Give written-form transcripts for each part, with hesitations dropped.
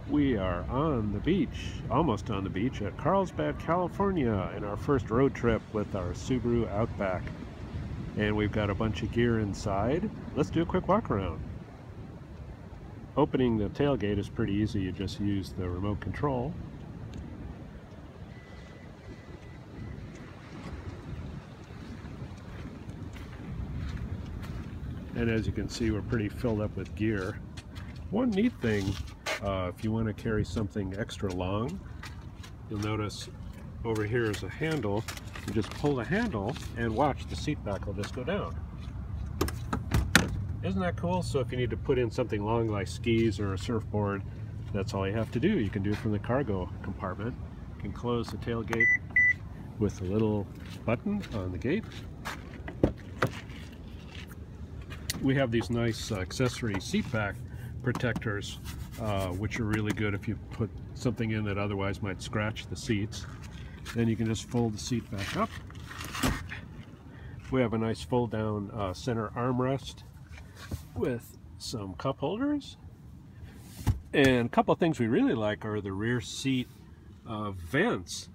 We are on the beach, almost on the beach at Carlsbad, California, in our first road trip with our Subaru Outback. And we've got a bunch of gear inside. Let's do a quick walk around. Opening the tailgate is pretty easy. You just use the remote control. And as you can see, we're pretty filled up with gear. One neat thing, if you want to carry something extra long, you'll notice over here is a handle. You just pull the handle and watch, the seat back will just go down. Isn't that cool? So if you need to put in something long like skis or a surfboard, that's all you have to do. You can do it from the cargo compartment. You can close the tailgate with a little button on the gate. We have these nice accessory seat back protectors, which are really good if you put something in that otherwise might scratch the seats. Then you can just fold the seat back up. We have a nice fold down center armrest with some cup holders. And a couple of things we really like are the rear seat vents,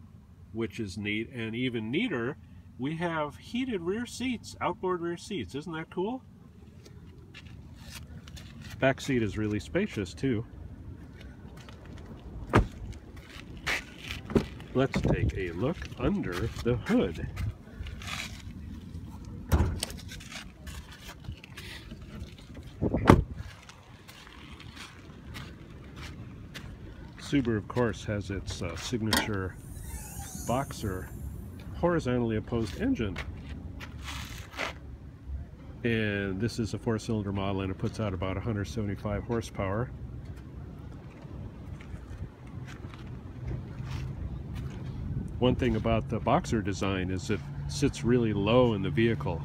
which is neat. And even neater, we have heated rear seats, outboard rear seats. Isn't that cool? Back seat is really spacious too. Let's take a look under the hood. Subaru, of course, has its signature Boxer horizontally opposed engine. And this is a 4-cylinder model, and it puts out about 175 horsepower. One thing about the Boxer design is it sits really low in the vehicle,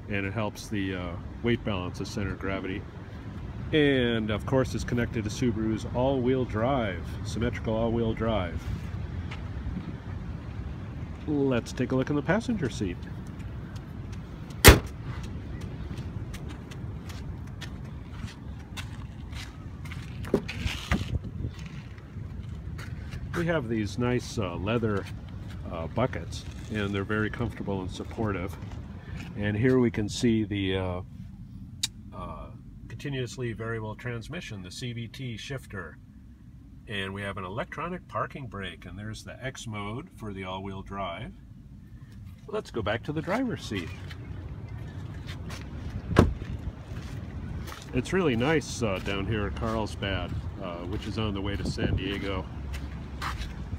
and it helps the weight balance of center of gravity. And of course, it's connected to Subaru's all-wheel drive, symmetrical all-wheel drive. Let's take a look in the passenger seat. We have these nice leather buckets, and they're very comfortable and supportive. And here we can see the continuously variable transmission, the CVT shifter. And we have an electronic parking brake, and there's the X mode for the all-wheel drive. Let's go back to the driver's seat. It's really nice down here at Carlsbad, which is on the way to San Diego.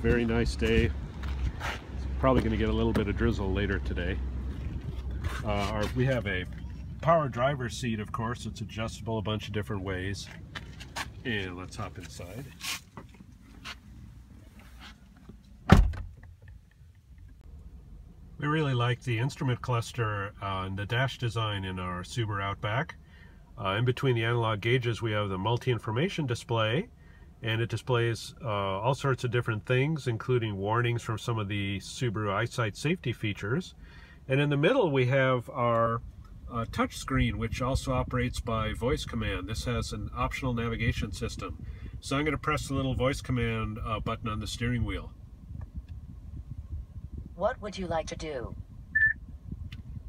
Very nice day. Probably going to get a little bit of drizzle later today. We have a power driver's seat, of course. It's adjustable a bunch of different ways. And let's hop inside. We really like the instrument cluster and the dash design in our Subaru Outback. In between the analog gauges, we have the multi-information display. And it displays all sorts of different things, including warnings from some of the Subaru eyesight safety features. And in the middle, we have our touch screen, which also operates by voice command. This has an optional navigation system. So I'm going to press the little voice command button on the steering wheel. What would you like to do?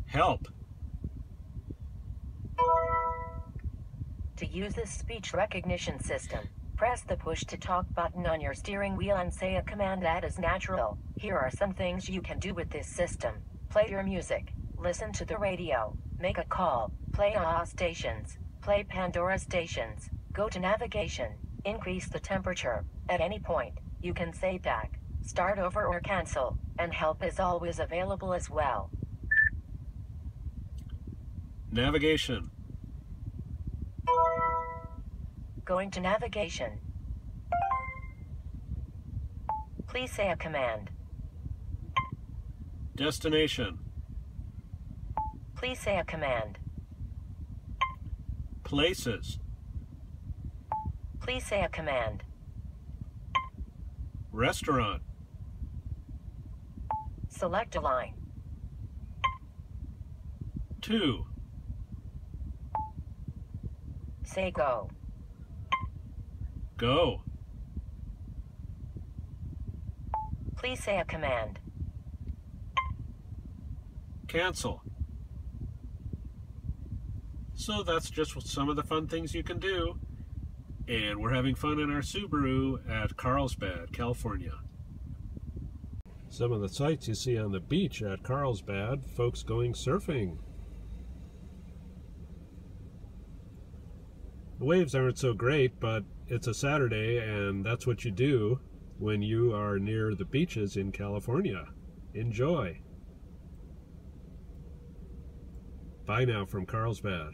Help. To use this speech recognition system, press the push-to-talk button on your steering wheel and say a command that is natural. Here are some things you can do with this system. Play your music, listen to the radio, make a call, play AHA stations, play Pandora stations, go to navigation, increase the temperature. At any point, you can say back, start over or cancel, and help is always available as well. Navigation. Going to navigation. Please say a command. Destination. Please say a command. Places. Please say a command. Restaurant. Select a line. 2. Say go. Go. Please say a command. Cancel. So that's just some of the fun things you can do. And we're having fun in our Subaru at Carlsbad, California. Some of the sights you see on the beach at Carlsbad, folks going surfing. The waves aren't so great, but it's a Saturday, and that's what you do when you are near the beaches in California. Enjoy. Bye now from Carlsbad.